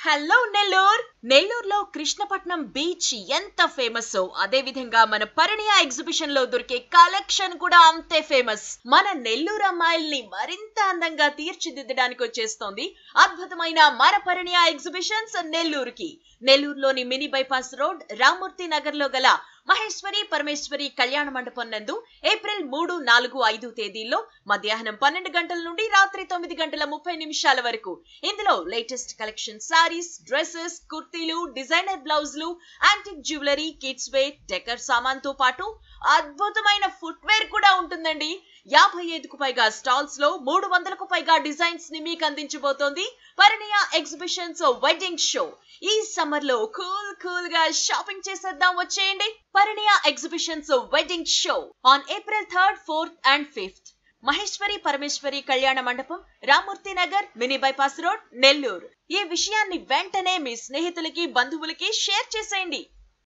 Hello Nellore నెల్లూరులో Krishnapatnam beach ఎంత famous అదే విధంగా మన పరిణయ ఎగ్జిబిషన్ లో దొరికే కలెక్షన్ కూడా అంతే ఫేమస్. మన నెల్లూరు అమ్మాయిల్ని మరింత అందంగా తీర్చిదిద్దడానికి వచ్చేస్తోంది అద్భుతమైన మన పరిణయ ఎగ్జిబిషన్స్ నెల్లూరుకి. నెల్లూరులోని mini bypass road Ramurthy Nagar లో గల మహేశ్వరి పరమేశ్వరి కళ్యాణ మండపం నందు ఏప్రిల్ 3, 4, 5 తేదీల్లో మధ్యాహ్నం 12 గంటల నుండి రాత్రి 9:30 వరకు ఇందులో లేటెస్ట్ కలెక్షన్ సారీస్, డ్రెస్సెస్, కుర్తీలు, డిజైనర్ బ్లౌజులు, antique jewellery, kids wear, decor సామాన్ తో పాటు అద్భుతమైన ఫుట్వేర్ కూడా ఉంటుందండి. 55కు పైగా స్టాల్స్ లో 300కు పైగా డిజైన్స్ ని మీకు అందించబోతోంది పరిణయ ఎగ్జిబిషన్స్ వెడ్డింగ్ షో. ఈ సమ్మర్ లో కూల్ గా షాపింగ్ చేసేద్దాం వచ్చేయండి. Parinaya exhibitions wedding show on April 3rd, 4th and 5th. Maheshwari Parameshwari Kalyana Mandapam, Ramurthy Nagar, mini bypass road, Nellore. ఈ విషయాన్ని వెంటనే మీ స్నేహితులకి, బంధువులకి షేర్ చేసేయండి.